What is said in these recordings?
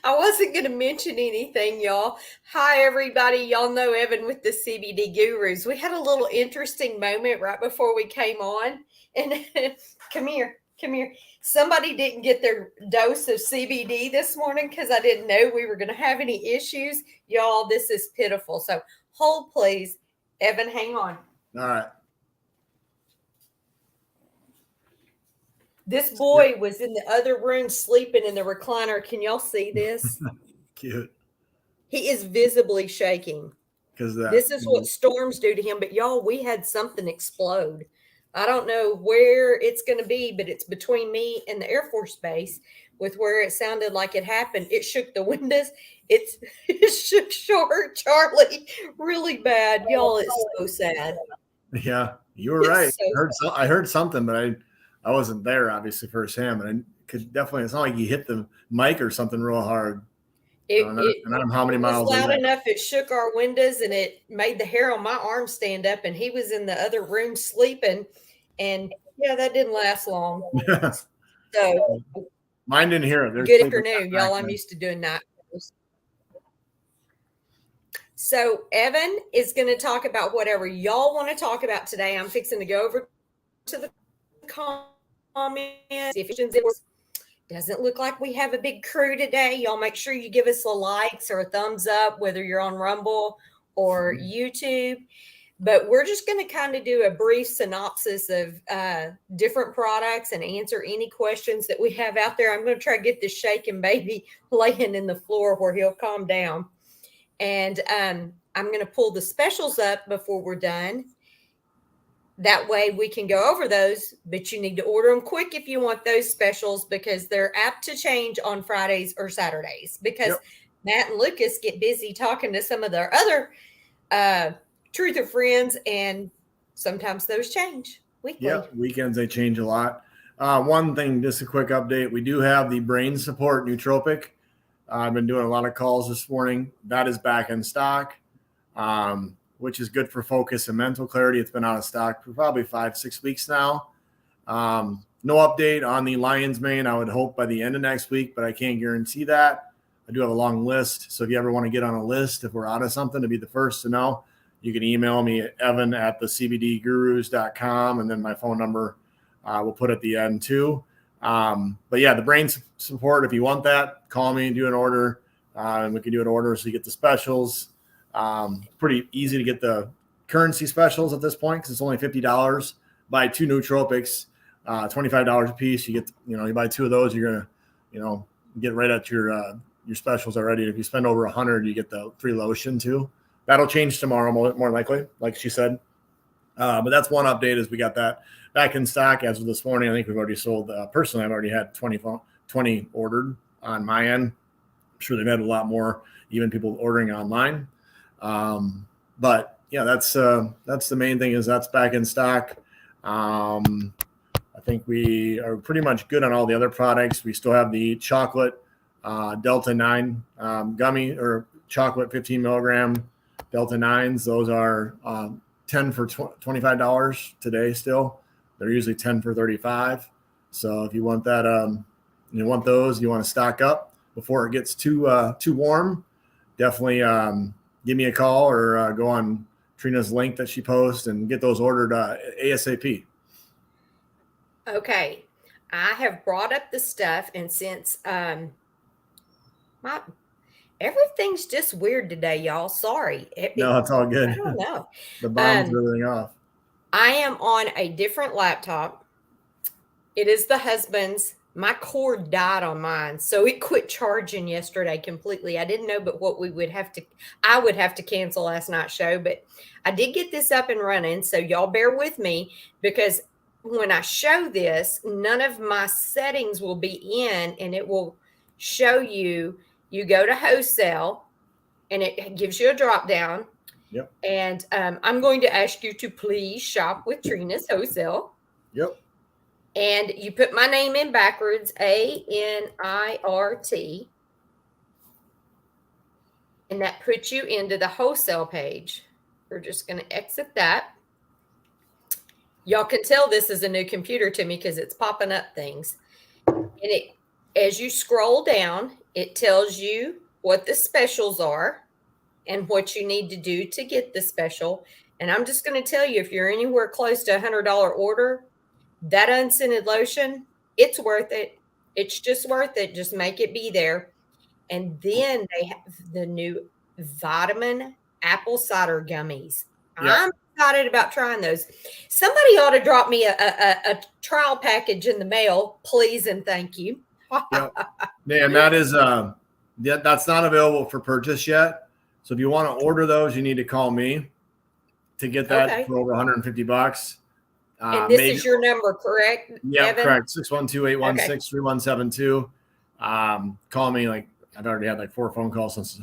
I wasn't going to mention anything, y'all. Hi, everybody. Y'all know Evan with the CBD Gurus. We had a little interesting moment right before we came on. And come here, come here. Somebody didn't get their dose of CBD this morning because I didn't know we were going to have any issues. Y'all, this is pitiful. So hold, please. Evan, hang on. All right. This boy was in the other room sleeping in the recliner. Can y'all see this? Cute. He is visibly shaking. Because This is what storms do to him. But y'all, we had something explode. I don't know where it's going to be, but it's between me and the Air Force Base with where it sounded like it happened. It shook the windows. It shook Charlie really bad. Y'all, it's so sad. Yeah, you were right. I heard something, but I wasn't there obviously firsthand, but I could definitely. It's not like you hit the mic or something real hard. It how many miles was loud enough. It shook our windows and it made the hair on my arm stand up. And he was in the other room sleeping. And yeah, that didn't last long. So mine didn't hear it. Good afternoon, y'all. I'm used to doing night shows. So Evan is going to talk about whatever y'all want to talk about today. I'm fixing to go over to the comments. If it doesn't look like we have a big crew today, y'all make sure you give us a likes or a thumbs up, whether you're on Rumble or YouTube. But we're just going to kind of do a brief synopsis of different products and answer any questions that we have out there. I'm going to try to get this shaking baby laying in the floor where he'll calm down. And I'm going to pull the specials up before we're done. That way we can go over those, but you need to order them quick if you want those specials because they're apt to change on Fridays or Saturdays because Matt and Lucas get busy talking to some of their other truther friends, and sometimes those change weekly. Yeah, weekends they change a lot. One thing, just a quick update. We do have the brain support nootropic. I've been doing a lot of calls this morning. That is back in stock. Which is good for focus and mental clarity. It's been out of stock for probably 5-6 weeks now. No update on the lion's mane. I would hope by the end of next week, but I can't guarantee that. I do have a long list. So if you ever want to get on a list, if we're out of something to be the first to know, you can email me at evan@thecbdgurus.com. And then my phone number we'll put at the end too. But yeah, the brain support, if you want that, call me and do an order. And we can do an order so you get the specials. Pretty easy to get the currency specials at this point because it's only $50. Buy 2 nootropics, $25 a piece. You get, you buy 2 of those, you're gonna, get right at your specials already. If you spend over $100, you get the free lotion too. That'll change tomorrow, more likely, like she said. But that's one update is we got that back in stock as of this morning. I think we've already sold. Personally, I've already had 20 ordered on my end. I'm sure they've had a lot more, even people ordering online. But yeah, that's the main thing is that's back in stock. I think we are pretty much good on all the other products. We still have the chocolate Delta 9 gummy or chocolate 15 milligram Delta 9s. Those are 10 for $25 today still. They're usually 10 for $35. So if you want that, you want those, you want to stock up before it gets too warm, definitely give me a call or go on Trina's link that she posts and get those ordered ASAP. Okay. I have brought up the stuff, and since everything's just weird today, y'all. Sorry. No, it's all good. I don't know. The bombs everything off. I am on a different laptop. It is the husband's. My cord died on mine, so it quit charging yesterday completely. I didn't know but what I would have to cancel last night's show, but I did get this up and running. So y'all bear with me because when I show this, none of my settings will be in, and it will show you go to wholesale and it gives you a drop down. Yep. And I'm going to ask you to please shop with Trina's Wholesale. Yep. And you put my name in backwards, ANIRT. And that puts you into the wholesale page. We're just going to exit that. Y'all can tell this is a new computer to me because it's popping up things. And as you scroll down, It tells you what the specials are and what you need to do to get the special. And I'm just going to tell you, if you're anywhere close to $100 order, that unscented lotion, it's worth it. It's just worth it. Just make it be there. And then they have the new vitamin apple cider gummies. Yep. I'm excited about trying those. Somebody ought to drop me a trial package in the mail, please and thank you. Yep. And that is that's not available for purchase yet. So if you want to order those, you need to call me to get that for over $150. And this is your number, correct? Yeah, Evan? correct. 612-816-3172. Call me. Like, I've already had like 4 phone calls since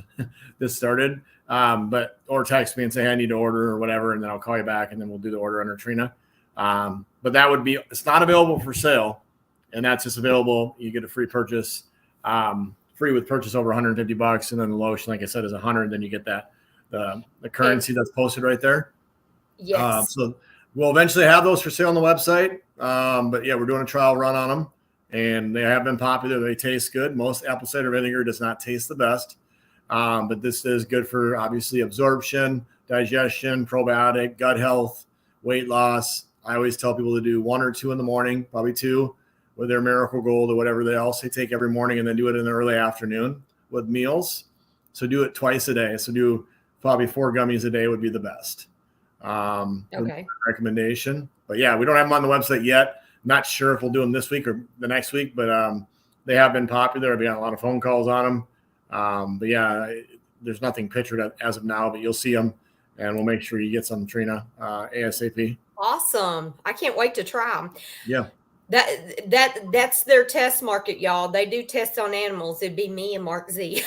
this started. Or text me and say, hey, I need to order or whatever, and then I'll call you back, and then we'll do the order under Trina. But that would be, it's not available for sale, and that's just available. You get a free purchase, free with purchase over $150, and then the lotion, like I said, is $100. Then you get that the currency that's posted right there. Yes. So we'll eventually have those for sale on the website. But yeah, we're doing a trial run on them, and they have been popular. They taste good. Most apple cider vinegar does not taste the best. But this is good for obviously absorption, digestion, probiotic, gut health, weight loss. I always tell people to do 1 or 2 in the morning, probably 2 with their Miracle Gold or whatever else they take every morning, and then do it in the early afternoon with meals. So do it twice a day. So do probably 4 gummies a day would be the best. Recommendation. But yeah, we don't have them on the website yet. Not sure if we'll do them this week or the next week, but they have been popular. I've got a lot of phone calls on them. But yeah, there's nothing pictured as of now, but you'll see them, and we'll make sure you get some, Trina, ASAP. Awesome. I can't wait to try them. Yeah. That's their test market, y'all. They do tests on animals. It'd be me and Mark Z.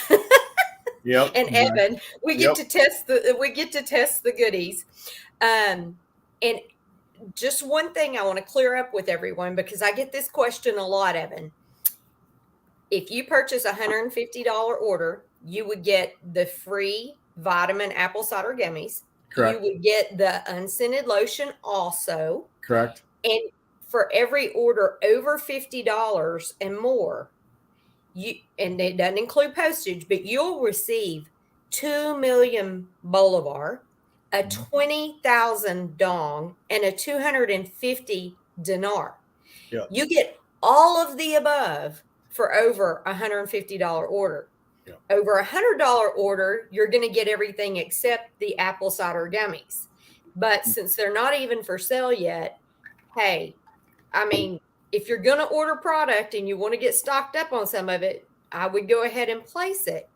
Yep. And Evan. We get to test the goodies. And just one thing I want to clear up with everyone, because I get this question a lot, Evan. If you purchase a $150 order, you would get the free vitamin apple cider gummies. Correct. You would get the unscented lotion also. Correct. And for every order over $50 and more, and it doesn't include postage, but you'll receive 2 million bolivar, a 20,000 dong, and a 250 dinar. Yeah. You get all of the above for over $150 order. Yeah. Over $100 order, you're going to get everything except the apple cider gummies. But since they're not even for sale yet, hey, I mean, if you're going to order product and you want to get stocked up on some of it, I would go ahead and place it.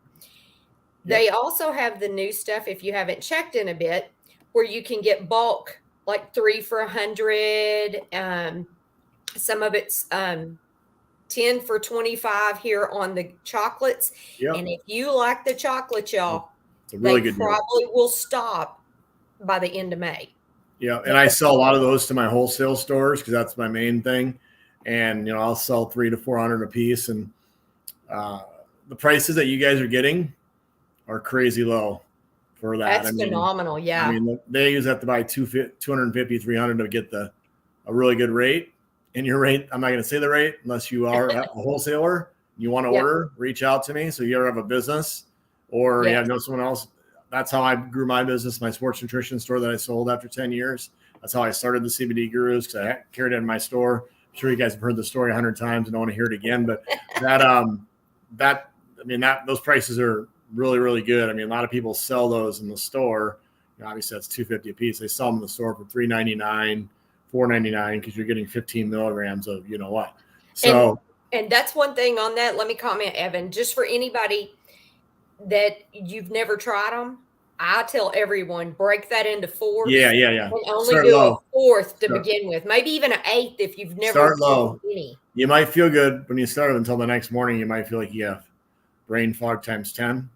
Yeah. They also have the new stuff, if you haven't checked in a bit, where you can get bulk, like 3 for $100. Some of it's 10 for $25 here on the chocolates. Yep. And if you like the chocolate, y'all, it's a really they good probably will stop by the end of May. Yeah, and I sell a lot of those to my wholesale stores because that's my main thing. And, I'll sell 300 to 400 a piece. And the prices that you guys are getting are crazy low for that. That's phenomenal, yeah. I mean, they usually have to buy 250, 300 to get a really good rate. And your rate, I'm not going to say the rate unless you are a wholesaler. You want to order, reach out to me. So you ever have a business or you know someone else. That's how I grew my business, my sports nutrition store that I sold after 10 years. That's how I started the CBD Gurus, because I carried it in my store. I'm sure you guys have heard the story 100 times and don't want to hear it again. But those prices are really, really good. I mean, a lot of people sell those in the store. Obviously, that's $250 a piece. They sell them in the store for $3.99, $4.99 because you're getting 15 milligrams of you know what. So, and that's one thing on that. Let me comment, Evan, just for anybody that you've never tried them. I tell everyone, break that into 4. Yeah. And only start do low. A 4th to begin with. Maybe even an 8th if you've never start low. Any. You might feel good when you start them until the next morning. You might feel like you have brain fog times 10.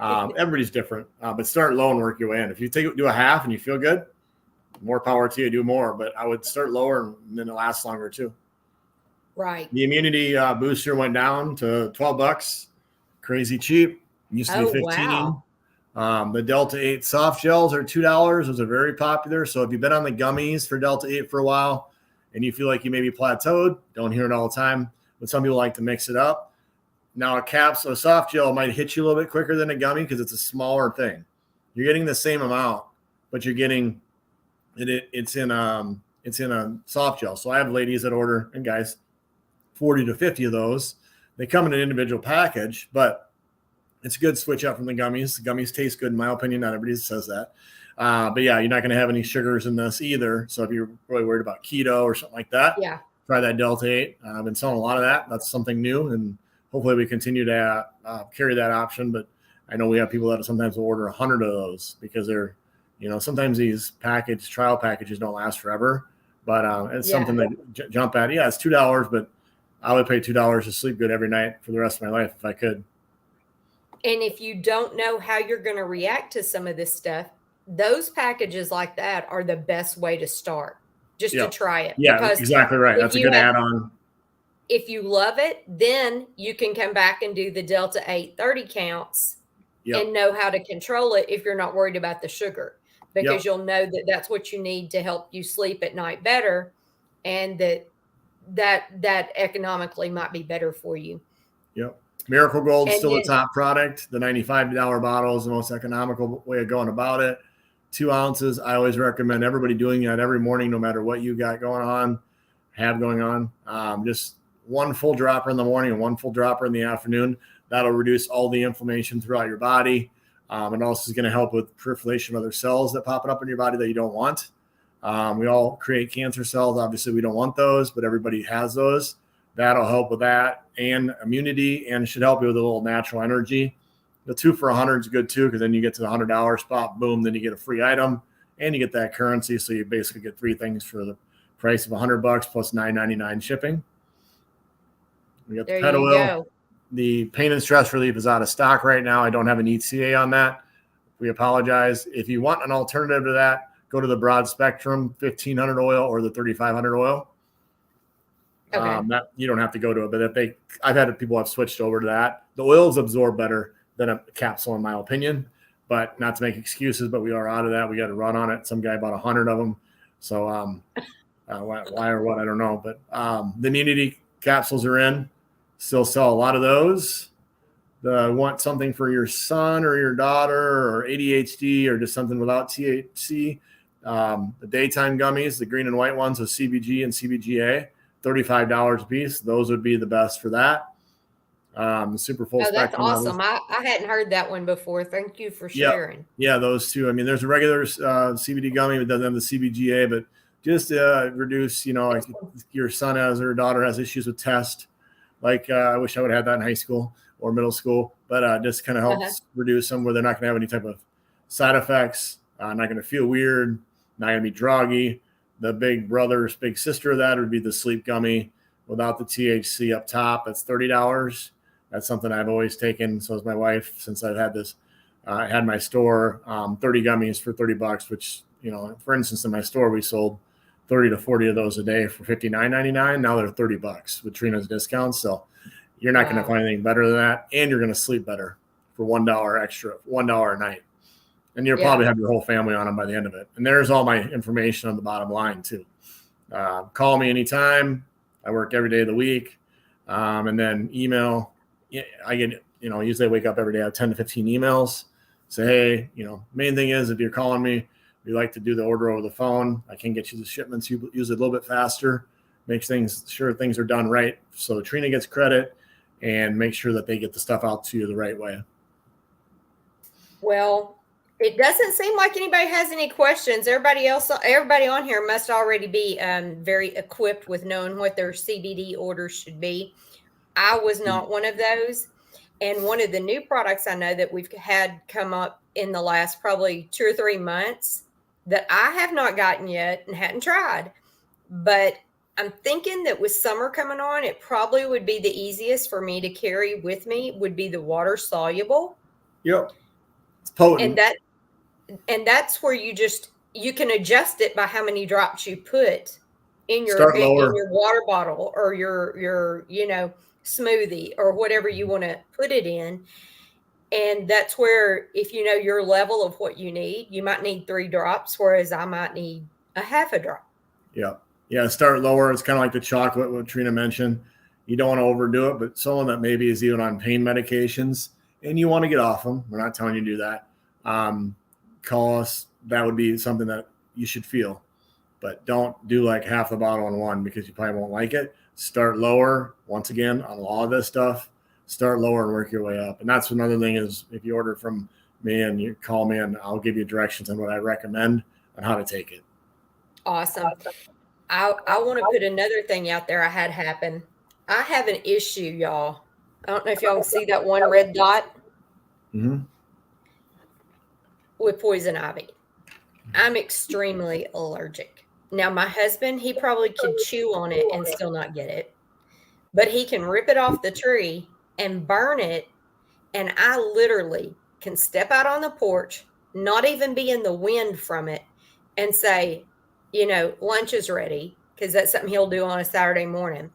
Everybody's different, but start low and work your way in. If you do a half and you feel good, more power to you. Do more, but I would start lower and then it lasts longer too. Right. The immunity booster went down to $12. Crazy cheap. Used to be 15. Wow. The Delta 8 soft gels are $2. Those are very popular. So if you've been on the gummies for Delta 8 for a while and you feel like you may be plateaued, don't hear it all the time, but some people like to mix it up. Now a soft gel might hit you a little bit quicker than a gummy because it's a smaller thing. You're getting the same amount, but you're getting it's in a soft gel. So I have ladies that order, and guys, 40 to 50 of those. They come in an individual package, but it's a good switch up from the gummies. The gummies taste good, in my opinion. Not everybody says that. But yeah, you're not going to have any sugars in this either. So if you're really worried about keto or something like that, try that Delta 8. I've been selling a lot of that. That's something new, and hopefully we continue to carry that option. But I know we have people that sometimes will order 100 of those because they're, sometimes these trial packages don't last forever. But it's something to jump at. Yeah, it's $2, but I would pay $2 to sleep good every night for the rest of my life if I could. And if you don't know how you're going to react to some of this stuff, those packages like that are the best way to start, just to try it. Yeah, because exactly right. That's a good add-on. If you love it, then you can come back and do the Delta 8 30 counts and know how to control it if you're not worried about the sugar, because you'll know that that's what you need to help you sleep at night better, and that economically might be better for you. Yep. Miracle Gold is still the top product. The $95 bottle is the most economical way of going about it. 2 ounces. I always recommend everybody doing that every morning, no matter what you got going on, just one full dropper in the morning and one full dropper in the afternoon. That'll reduce all the inflammation throughout your body. And also is going to help with proliferation of other cells that popping up in your body that you don't want. We all create cancer cells. Obviously, we don't want those, but everybody has those. That'll help with that and immunity, and should help you with a little natural energy. The 2 for $100 is good too, because then you get to the $100 spot, boom, then you get a free item and you get that currency. So you basically get 3 things for the price of $100 plus $9.99 shipping. We got the pet oil. The pain and stress relief is out of stock right now. I don't have an ETA on that. We apologize. If you want an alternative to that, go to the broad spectrum 1500 oil or the 3500 oil. Okay. That you don't have to go to it, but I've had people have switched over to that. The oils absorb better than a capsule, in my opinion, but not to make excuses, but we are out of that. We got to run on it. Some guy bought 100 of them. So why or what, I don't know. But the immunity capsules are in. Still sell a lot of those. Want something for your son or your daughter or ADHD or just something without THC. The daytime gummies, the green and white ones with CBG and CBGA. $35 a piece. Those would be the best for that. Super full spectrum. That's awesome. I hadn't heard that one before. Thank you for sharing. Yeah, those two. I mean, there's a regular CBD gummy that doesn't have the CBGA, but just reduce, like your son has or daughter has issues with test. Like I wish I would have had that in high school or middle school, but just kind of helps reduce them where they're not going to have any type of side effects. Not going to feel weird, not going to be druggy. The big sister of that would be the sleep gummy without the THC up top. That's $30. That's something I've always taken. So is my wife, since I've had this, I had my store, 30 gummies for $30, which, for instance, in my store, we sold 30 to 40 of those a day for $59.99. Now they're $30 with Trina's discounts. So you're not going to find anything better than that. And you're going to sleep better for $1 extra, $1 a night. And you'll probably have your whole family on them by the end of it. And there's all my information on the bottom line too. Call me anytime. I work every day of the week. And then email. I get, usually I wake up every day. I have 10 to 15 emails. Say, hey, main thing is if you're calling me, we like to do the order over the phone. I can get you the shipments usually a little bit faster. Make sure things are done right. So Trina gets credit and make sure that they get the stuff out to you the right way. Well, it doesn't seem like anybody has any questions. Everybody on here must already be very equipped with knowing what their CBD orders should be. I was not one of those. And one of the new products I know that we've had come up in the last probably 2 or 3 months that I have not gotten yet and hadn't tried. But I'm thinking that with summer coming on, it probably would be the easiest for me to carry with me would be the water soluble. Yep. It's potent. And that's where you can adjust it by how many drops you put in your water bottle or your smoothie or whatever you want to put it in. And that's where, if you know your level of what you need, you might need 3 drops, whereas I might need a half a drop. Yeah. Yeah. Start lower. It's kind of like the chocolate, what Trina mentioned. You don't want to overdo it, but someone that maybe is even on pain medications and you want to get off them, we're not telling you to do that. Call us. That would be something that you should feel, but don't do like half the bottle in one because you probably won't like it. Start lower. Once again, on a lot of this stuff, start lower and work your way up. And that's another thing is if you order from me and you call me and I'll give you directions on what I recommend and how to take it. Awesome. I want to put another thing out there I had happen. I have an issue, y'all. I don't know if y'all can see that one red dot with poison ivy. I'm extremely allergic. Now, my husband, he probably could chew on it and still not get it, but he can rip it off the tree and burn it. And I literally can step out on the porch, not even be in the wind from it, and say, lunch is ready, because that's something he'll do on a Saturday morning.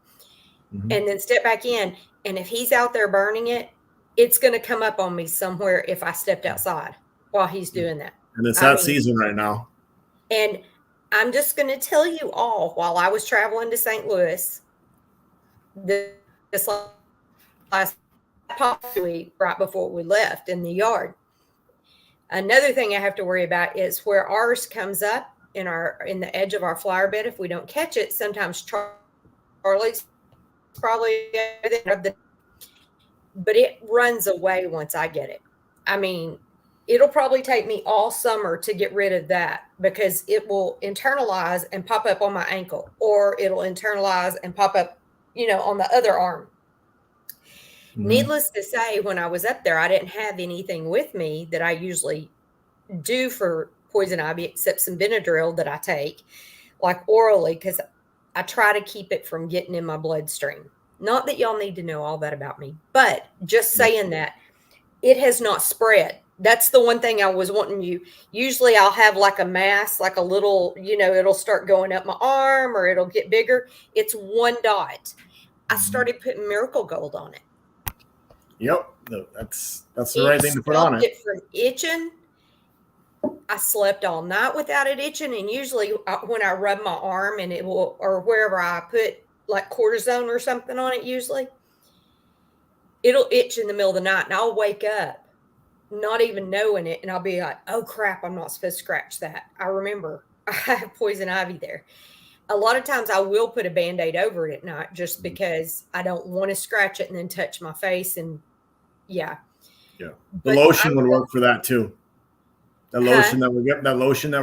And then step back in. And if he's out there burning it, it's going to come up on me somewhere if I stepped outside while he's doing that. And it's that season right now. And I'm just going to tell you all, while I was traveling to St. Louis, this last week, right before we left in the yard, another thing I have to worry about is where ours comes up in the edge of our flower bed. If we don't catch it, sometimes Charlie's probably but it runs away once I get it. I mean, it'll probably take me all summer to get rid of that because it will internalize and pop up on my ankle, or it'll internalize and pop up, on the other arm. Needless to say, when I was up there, I didn't have anything with me that I usually do for poison ivy, except some Benadryl that I take, like orally, because I try to keep it from getting in my bloodstream. Not that y'all need to know all that about me, but just saying that it has not spread. That's the one thing I was wanting you. Usually I'll have like a mass, like a little, it'll start going up my arm or it'll get bigger. It's one dot. I started putting Miracle Gold on it. Yep. That's the right thing to put on it. It from itching. I slept all night without it itching. And usually when I rub my arm and or wherever I put like cortisone or something on it, usually it'll itch in the middle of the night and I'll wake up not even knowing it. And I'll be like, oh crap, I'm not supposed to scratch that. I remember I have poison ivy there. A lot of times I will put a Band-Aid over it at night just because I don't want to scratch it and then touch my face. And yeah. The lotion would work for that too. The lotion that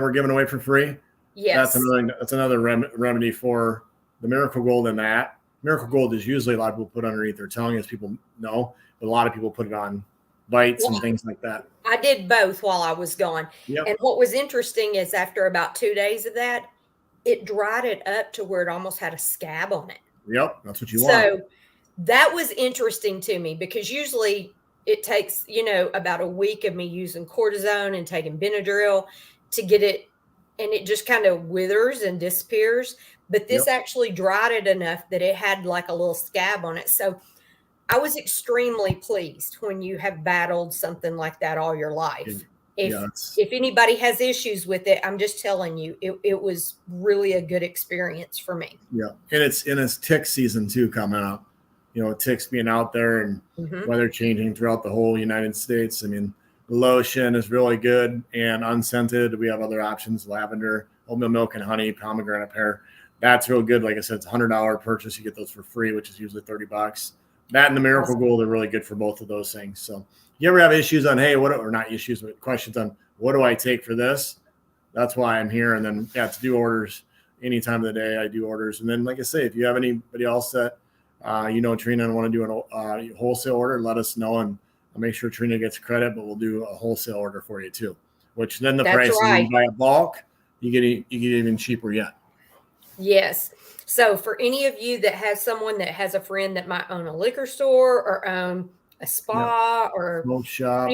we're giving away for free. Yes. That's another remedy for the Miracle Gold. And that Miracle Gold is usually a lot of people put underneath their tongue, as people know, but a lot of people put it on bites and things like that. I did both while I was gone. Yep. And what was interesting is after about 2 days of that, it dried it up to where it almost had a scab on it. Yep. That's what you want. So that was interesting to me because usually it takes, about a week of me using cortisone and taking Benadryl to get it, and it just kind of withers and disappears. But this actually dried it enough that it had like a little scab on it. So I was extremely pleased when you have battled something like that all your life. If anybody has issues with it, I'm just telling you, it was really a good experience for me. Yeah. And it's tick season too coming up. Ticks being out there and weather changing throughout the whole United States. I mean, the lotion is really good and unscented. We have other options: lavender, oatmeal milk and honey, pomegranate pear. That's real good. Like I said, it's a $100 purchase. You get those for free, which is usually $30. That and the Miracle Gold are really good for both of those things. So if you ever have issues on, or not issues, but questions on what do I take for this? That's why I'm here. And then to do orders any time of the day, I do orders. And then, like I say, if you have anybody else that Trina, and want to do a wholesale order, let us know, and I'll make sure Trina gets credit, but we'll do a wholesale order for you too, which then the price, if you buy a bulk, you get even cheaper yet. Yes. So for any of you that has someone that has a friend that might own a liquor store or own a spa or smoke shop,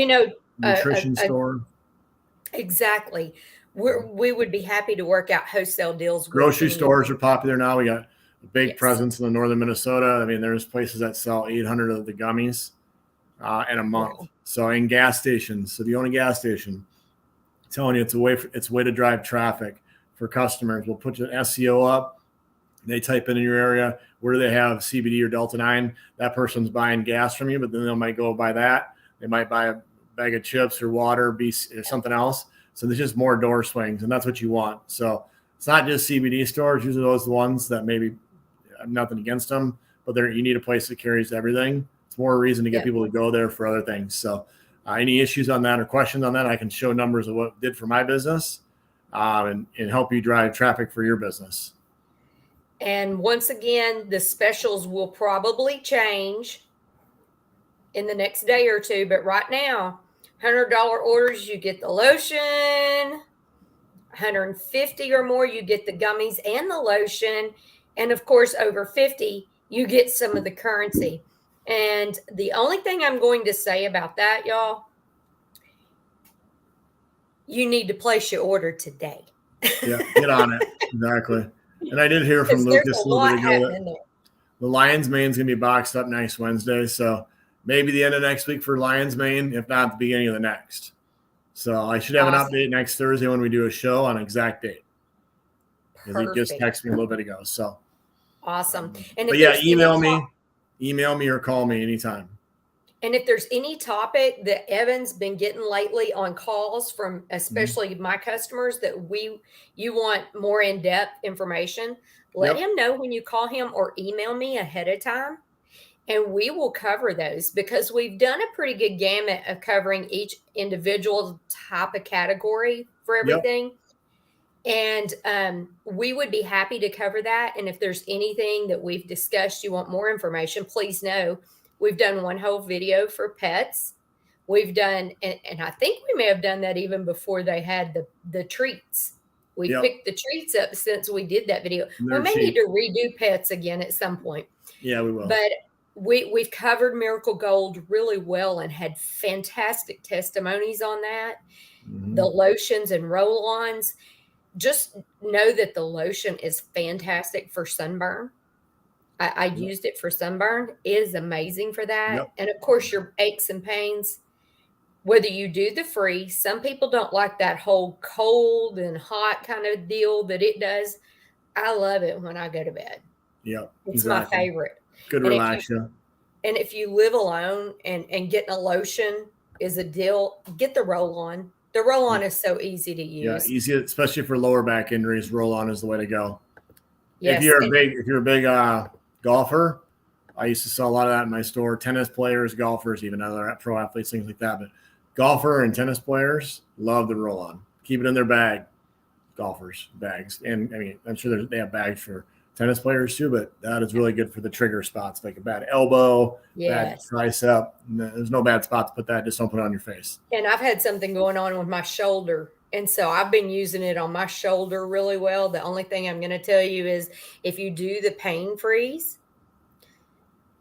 nutrition store. Exactly. We would be happy to work out wholesale deals. Grocery stores are popular now. We got a big presence in the northern Minnesota. I mean, there's places that sell 800 of the gummies in a month. Wow. So in gas stations, so if you own a gas station, I'm telling you, it's a way to drive traffic for customers. We'll put your SEO up. They type in your area where they have CBD or Delta 9. That person's buying gas from you, but then they might go buy that. They might buy a bag of chips or water or something else. So there's just more door swings, and that's what you want. So it's not just CBD stores. Usually those are the ones that maybe have nothing against them, but you need a place that carries everything. It's more a reason to get people to go there for other things. So any issues on that or questions on that, I can show numbers of what it did for my business and help you drive traffic for your business. And once again, the specials will probably change in the next day or two. But right now, $100 orders, you get the lotion. 150 or more, you get the gummies and the lotion. And of course, over 50, you get some of the currency. And the only thing I'm going to say about that, y'all, you need to place your order today. Yeah, get on it. Exactly. And I did hear from Lucas a little bit ago that the Lion's Mane's going to be boxed up next Wednesday. So maybe the end of next week for Lion's Mane, if not the beginning of the next. So I should have an update next Thursday when we do a show on exact date. Because he just texted me a little bit ago. So awesome. And but yeah, email me or call me anytime. And if there's any topic that Evan's been getting lately on calls from especially my customers that you want more in-depth information, let him know when you call him or email me ahead of time. And we will cover those because we've done a pretty good gamut of covering each individual type of category for everything. And we would be happy to cover that. And if there's anything that we've discussed, you want more information, please know. We've done one whole video for pets. We've done, and I think we may have done that even before they had the treats. We picked the treats up since we did that video. We may need to redo pets again at some point. Yeah, we will. But we've covered Miracle Gold really well and had fantastic testimonies on that. The lotions and roll-ons. Just know that the lotion is fantastic for sunburn. I used it for sunburn. It is amazing for that. And of course, your aches and pains, whether you do the free, some people don't like that whole cold and hot kind of deal that it does. I love it when I go to bed. It's my favorite. Good relaxer. And if you live alone and getting a lotion is a deal, get the roll-on. The roll-on is so easy to use. Yeah, easy, especially for lower back injuries. Roll-on is the way to go. Yes. If you're a big golfer, I used to sell a lot of that in my store. Tennis players, golfers, even other pro athletes, things like that. But golfer and tennis players love the roll-on. Keep it in their bag. Golfers bags, and I mean, I'm sure they have bags for tennis players too. But that is really good for the trigger spots, like a bad elbow, bad tricep. There's no bad spot to put that. Just don't put it on your face. And I've had something going on with my shoulder. And so I've been using it on my shoulder really well. The only thing I'm going to tell you is if you do the pain freeze,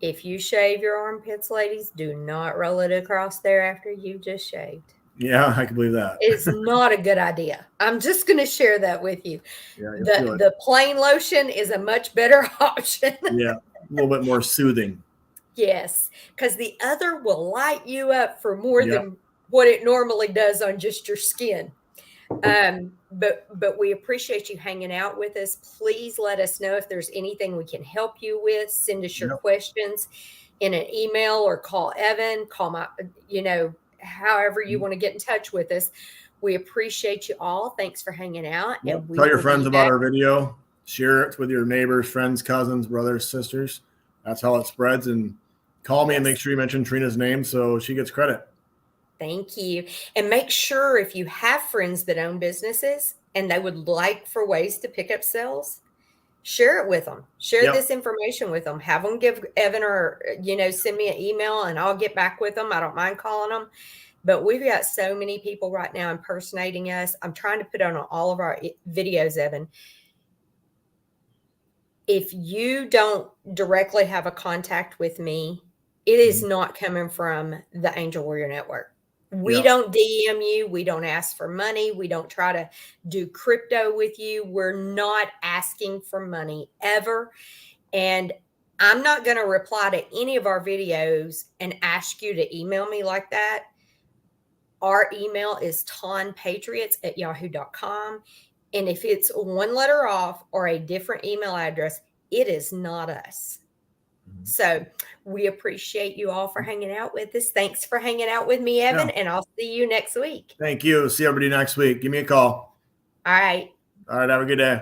if you shave your armpits, ladies, do not roll it across there after you've just shaved. Yeah, I can believe that. It's not a good idea. I'm just going to share that with you. Yeah, the plain lotion is a much better option. Yeah, a little bit more soothing. Yes, because the other will light you up for more than what it normally does on just your skin. But we appreciate you hanging out with us. Please let us know if there's anything we can help you with. Send us your questions in an email or call Evan, however you want to get in touch with us. We appreciate you all. Thanks for hanging out. And tell your friends about our video. Share it with your neighbors, friends, cousins, brothers, sisters. That's how it spreads. And call me and make sure you mention Trina's name so she gets credit. Thank you. And make sure if you have friends that own businesses and they would like for ways to pick up sales, share it with them. Share this information with them. Have them give Evan or, send me an email and I'll get back with them. I don't mind calling them. But we've got so many people right now impersonating us. I'm trying to put on all of our videos, Evan. If you don't directly have a contact with me, it is not coming from the Angel Warrior Network. We don't DM you. We don't ask for money. We don't try to do crypto with you. We're not asking for money ever. And I'm not going to reply to any of our videos and ask you to email me like that. Our email is tonpatriots@yahoo.com. And if it's one letter off or a different email address, it is not us. So we appreciate you all for hanging out with us. Thanks for hanging out with me, Evan, and I'll see you next week. Thank you. See everybody next week. Give me a call. All right. All right. Have a good day.